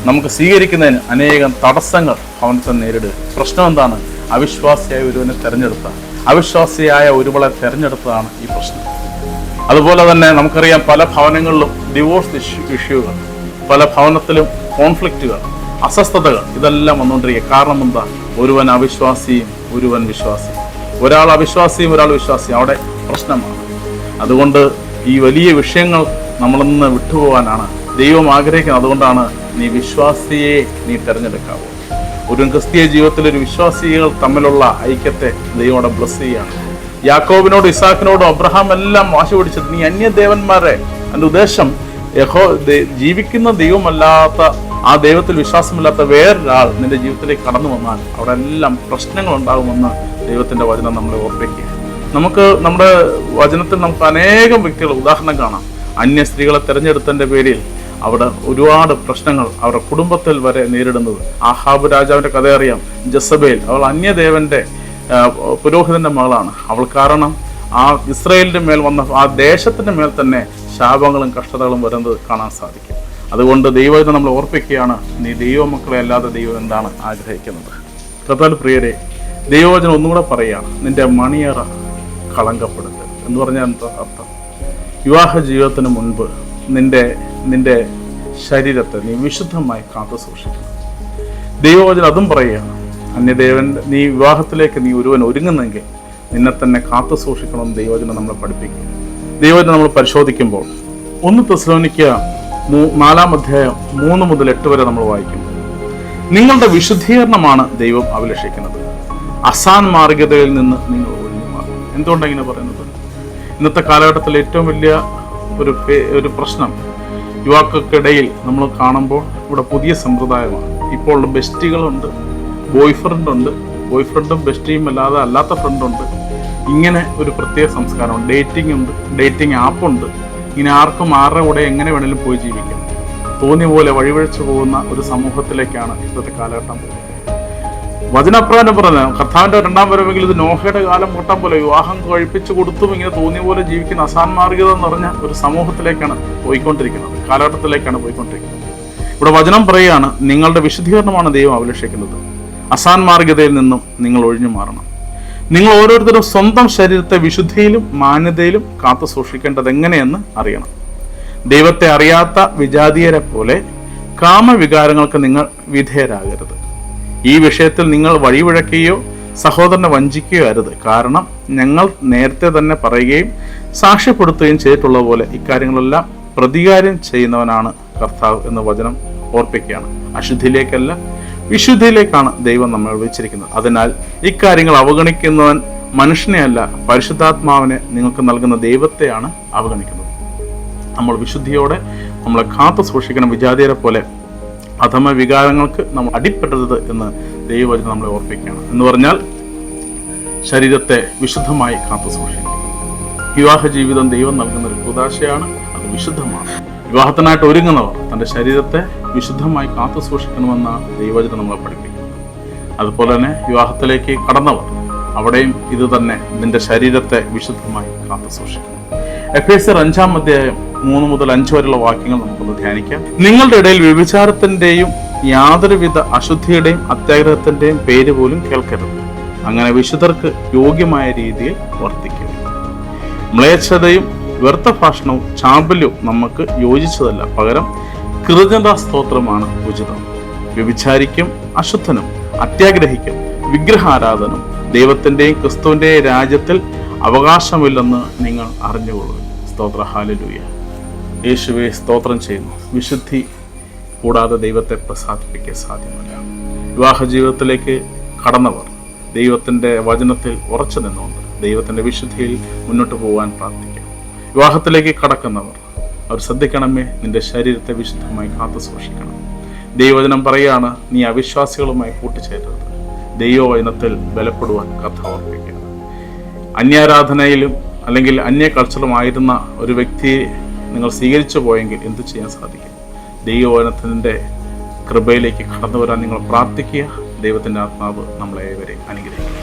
നമുക്ക് സ്വീകരിക്കുന്നതിന് അനേകം തടസ്സങ്ങൾ ഭവനത്തെ നേരിടുക. പ്രശ്നം എന്താണ്? അവിശ്വാസിയായ ഒരുവനെ തിരഞ്ഞെടുത്ത അവിശ്വാസിയായ ഒരുവളെ തിരഞ്ഞെടുത്തതാണ് ഈ പ്രശ്നം. അതുപോലെ തന്നെ നമുക്കറിയാം, പല ഭവനങ്ങളിലും ഡിവോഴ്സ് ഇഷ്യൂകൾ, പല ഭവനത്തിലും കോൺഫ്ലിക്റ്റുകൾ, അസ്വസ്ഥതകൾ, ഇതെല്ലാം വന്നുകൊണ്ടിരിക്കുക. കാരണം എന്താ? ഒരുവൻ അവിശ്വാസിയും ഒരുവൻ വിശ്വാസിയും, ഒരാൾ അവിശ്വാസിയും ഒരാൾ വിശ്വാസിയും, അവിടെ പ്രശ്നമാണ്. അതുകൊണ്ട് ഈ വലിയ വിഷയങ്ങൾ നമ്മളിൽ നിന്ന് വിട്ടുപോകാനാണ് ദൈവം ആഗ്രഹിക്കുന്നത്. അതുകൊണ്ടാണ് നീ വിശ്വാസിയെ നീ തിരഞ്ഞെടുക്കാവൂ. ഒരു ക്രിസ്തീയ ജീവിതത്തിൽ ഒരു വിശ്വാസികൾ തമ്മിലുള്ള ഐക്യത്തെ ദൈവം അവിടെ ബ്ലസ് ചെയ്യുകയാണ്. യാക്കോബിനോടും ഇസാക്കിനോടും അബ്രഹാം എല്ലാം വാശി പിടിച്ചത്, നീ അന്യദേവന്മാരെ, എൻ്റെ ഉദ്ദേശം ജീവിക്കുന്ന ദൈവമല്ലാത്ത, ആ ദൈവത്തിൽ വിശ്വാസമില്ലാത്ത വേറൊരാൾ നിന്റെ ജീവിതത്തിലേക്ക് കടന്നു വന്നാൽ അവിടെ എല്ലാം പ്രശ്നങ്ങൾ ഉണ്ടാകുമെന്ന് ദൈവത്തിന്റെ വചനം നമ്മളെ ഓർപ്പിക്കുക. നമുക്ക് നമ്മുടെ വചനത്തിൽ നമുക്ക് അനേകം വ്യക്തികൾ ഉദാഹരണം കാണാം. അന്യ സ്ത്രീകളെ തിരഞ്ഞെടുത്തതിന്റെ പേരിൽ അവിടെ ഒരുപാട് പ്രശ്നങ്ങൾ അവരുടെ കുടുംബത്തിൽ വരെ നേരിടുന്നത്. ആഹാബ് രാജാവിന്റെ കഥ അറിയാം. ജസബേൽ, അവൾ അന്യദേവന്റെ പുരോഹിതന്റെ മകളാണ്. അവൾ കാരണം ആ ഇസ്രായേലിന്റെ മേൽ വന്ന ആ ദേശത്തിന്റെ മേൽ തന്നെ ശാപങ്ങളും കഷ്ടതകളും വരുന്നത് കാണാൻ സാധിക്കും. അതുകൊണ്ട് ദൈവം നമ്മൾ ഓർപ്പിക്കുകയാണ്, നീ ദൈവമക്കളെ അല്ലാതെ ദൈവം എന്താണ് ആഗ്രഹിക്കുന്നത്. കർത്താവിൽ പ്രിയരെ, ദൈവവചനം ഒന്നുകൂടെ പറയുകയാണ്, നിന്റെ മണിയറ കളങ്കപ്പെടുത്തരുത് എന്ന് പറഞ്ഞാൽ എന്താ അർത്ഥം? വിവാഹ ജീവിതത്തിന് മുൻപ് നിന്റെ ശരീരത്തെ നീ വിശുദ്ധമായി കാത്തു സൂക്ഷിക്കണം. ദൈവവചനം അതും പറയുകയാണ്, നീ വിവാഹത്തിലേക്ക് നീ ഒരുവൻ ഒരുങ്ങുന്നെങ്കിൽ നിന്നെ തന്നെ കാത്തു സൂക്ഷിക്കണമെന്ന് ദൈവവചനം നമ്മളെ പഠിപ്പിക്കുക. ദൈവവചനം നമ്മൾ പരിശോധിക്കുമ്പോൾ 1 തെസ്സലോനിക്യ 4 അധ്യായം 3 മുതൽ 8 വരെ നമ്മൾ വായിക്കും. നിങ്ങളുടെ വിശുദ്ധീകരണമാണ് ദൈവം അഭിലഷിക്കുന്നത്. അസാൻമാർഗതയിൽ നിന്ന് നിങ്ങൾ ഒഴിഞ്ഞു മാറും. എന്തുകൊണ്ടാണ് ഇങ്ങനെ പറയുന്നത്? ഇന്നത്തെ കാലഘട്ടത്തിൽ ഏറ്റവും വലിയ ഒരു പ്രശ്നം യുവാക്കൾക്കിടയിൽ നമ്മൾ കാണുമ്പോൾ ഇവിടെ പുതിയ സമ്പ്രദായമാണ്. ഇപ്പോൾ ബെസ്റ്റികളുണ്ട്, ബോയ്ഫ്രണ്ടും ബെസ്റ്റിയും അല്ലാത്ത ഫ്രണ്ടുണ്ട്. ഇങ്ങനെ ഒരു പ്രത്യേക സംസ്കാരമുണ്ട്. ഡേറ്റിംഗ് ഉണ്ട്, ഡേറ്റിംഗ് ആപ്പുണ്ട്. ഇങ്ങനെ ആർക്കും ആരുടെ കൂടെ എങ്ങനെ വേണമെങ്കിലും പോയി ജീവിക്കാം. തോന്നിയ പോലെ വഴിവഴിച്ചു പോകുന്ന ഒരു സമൂഹത്തിലേക്കാണ് ഇപ്പോഴത്തെ കാലഘട്ടം പോകുന്നത്. വചനപ്രകാരം പറഞ്ഞ കർത്താവിന്റെ 2ാം വരവെങ്കിൽ ഇത് നോഹയുടെ കാലം പൊട്ടാൻ പോലെ വിവാഹം കഴിപ്പിച്ചു കൊടുത്തും ഇങ്ങനെ തോന്നിയ പോലെ ജീവിക്കുന്ന അസാൻമാർഗത എന്ന് പറഞ്ഞ ഒരു സമൂഹത്തിലേക്കാണ് പോയിക്കൊണ്ടിരിക്കുന്നത്, കാലഘട്ടത്തിലേക്കാണ് പോയിക്കൊണ്ടിരിക്കുന്നത്. ഇവിടെ വചനം പറയുകയാണ്, നിങ്ങളുടെ വിശുദ്ധീകരണമാണ് ദൈവം അഭിലഷിക്കുന്നത്. അസാൻമാർഗതയിൽ നിന്നും നിങ്ങൾ ഒഴിഞ്ഞു മാറണം. നിങ്ങൾ ഓരോരുത്തരും സ്വന്തം ശരീരത്തെ വിശുദ്ധിയിലും മാന്യതയിലും കാത്തു സൂക്ഷിക്കേണ്ടത് എങ്ങനെയെന്ന് അറിയണം. ദൈവത്തെ അറിയാത്ത വിജാതീയരെ പോലെ കാമവികാരങ്ങൾക്ക് നിങ്ങൾ വിധേയരാകരുത്. ഈ വിഷയത്തിൽ നിങ്ങൾ വഴിവിഴക്കുകയോ സഹോദരനെ വഞ്ചിക്കുകയോ അരുത്. കാരണം ഞങ്ങൾ നേരത്തെ തന്നെ പറയുകയും സാക്ഷ്യപ്പെടുത്തുകയും ചെയ്തിട്ടുള്ള പോലെ ഇക്കാര്യങ്ങളെല്ലാം പ്രതികാരം ചെയ്യുന്നവനാണ് കർത്താവ് എന്ന് വചനം ഓർപ്പിക്കുകയാണ്. അശുദ്ധിയിലേക്കല്ല, വിശുദ്ധിയിലേക്കാണ് ദൈവം നമ്മൾ വിളിച്ചിരിക്കുന്നത്. അതിനാൽ ഇക്കാര്യങ്ങൾ അവഗണിക്കുന്നവൻ മനുഷ്യനെ അല്ല, പരിശുദ്ധാത്മാവിനെ നിങ്ങൾക്ക് നൽകുന്ന ദൈവത്തെയാണ് അവഗണിക്കുന്നത്. നമ്മൾ വിശുദ്ധിയോടെ നമ്മളെ കാത്തു സൂക്ഷിക്കണം. വിജാതീയരെ പോലെ അധമ വികാരങ്ങൾക്ക് നമ്മൾ അടിപ്പെടരുത് എന്ന് ദൈവവചനം നമ്മളെ ഓർപ്പിക്കുകയാണ്. എന്ന് പറഞ്ഞാൽ ശരീരത്തെ വിശുദ്ധമായി കാത്തു സൂക്ഷിക്കുക. വിവാഹ ജീവിതം ദൈവം നൽകുന്ന ഒരു കൂദാശയാണ്, അത് വിശുദ്ധമാണ്. വിവാഹത്തിനായിട്ട് ഒരുങ്ങുന്നവർ തൻ്റെ ശരീരത്തെ വിശുദ്ധമായി കാത്തു സൂക്ഷിക്കണമെന്നാണ് ദൈവവചനം നമ്മളെ പഠിപ്പിക്കുന്നത്. അതുപോലെ തന്നെ വിവാഹത്തിലേക്ക് കടന്നവർ അവിടെയും ഇത് തന്നെ, നിന്റെ ശരീരത്തെ വിശുദ്ധമായി കാത്തു സൂക്ഷിക്കണം. എഫേസ്യർ 5-ാം അധ്യായം 3 മുതൽ 5 വരെയുള്ള വാക്യങ്ങൾ നമുക്കൊന്ന് ധ്യാനിക്കാം. നിങ്ങളുടെ ഇടയിൽ വ്യഭിചാരത്തിന്റെയും യാതൊരുവിധ അശുദ്ധിയുടെയും അത്യാഗ്രഹത്തിന്റെയും പേര് പോലും കേൾക്കരുത്. അങ്ങനെ വിശുദ്ധർക്ക് യോഗ്യമായ രീതിയിൽ വർത്തിക്കുക. മ്ലേച്ഛതയും വ്യർത്ഥ ഭാഷണവും ചാബല്യവും നമുക്ക് യോജിച്ചതല്ല, പകരം കൃതജ്ഞതാ സ്തോത്രമാണ് ഉചിതം. വ്യഭിചാരിക്കും അശുദ്ധനും അത്യാഗ്രഹിക്കും വിഗ്രഹാരാധനും ദൈവത്തിന്റെയും ക്രിസ്തുവിന്റെയും രാജ്യത്തിൽ അവകാശമില്ലെന്ന് നിങ്ങൾ അറിഞ്ഞുകൊള്ളുക. സ്തോത്ര, ഹല്ലേലൂയ. യേശുവെ സ്തോത്രം ചെയ്യുന്നു. വിശുദ്ധി കൂടാതെ ദൈവത്തെ പ്രസാദിപ്പിക്കാൻ സാധ്യമല്ല. വിവാഹ ജീവിതത്തിലേക്ക് കടന്നവർ ദൈവത്തിൻ്റെ വചനത്തിൽ ഉറച്ചു നിന്നുകൊണ്ട് ദൈവത്തിൻ്റെ വിശുദ്ധിയിൽ മുന്നോട്ട് പോകാൻ പ്രാർത്ഥിക്കാം. വിവാഹത്തിലേക്ക് കടക്കുന്നവർ അവർ ശ്രദ്ധിക്കണമേ, നിന്റെ ശരീരത്തെ വിശുദ്ധമായി കാത്തു സൂക്ഷിക്കണം. ദൈവവചനം പറയുകയാണ്, നീ അവിശ്വാസികളുമായി കൂട്ടിച്ചേരരുത്. ദൈവവചനത്തിൽ ബലപ്പെടുവാൻ കർത്താവ് ഓർപ്പിക്കുക. അന്യാരാധനയിലും അല്ലെങ്കിൽ അന്യ കൾച്ചറുമായിരുന്ന ഒരു വ്യക്തിയെ നിങ്ങൾ സ്വീകരിച്ചു പോയെങ്കിൽ എന്ത് ചെയ്യാൻ സാധിക്കും? ദൈവവചനത്തിൻ്റെ കൃപയിലേക്ക് കടന്നു വരാൻ നിങ്ങൾ പ്രാർത്ഥിക്കുക. ദൈവത്തിൻ്റെ ആത്മാവ് നമ്മളെ ഏവരെയും അനുഗ്രഹിക്കും.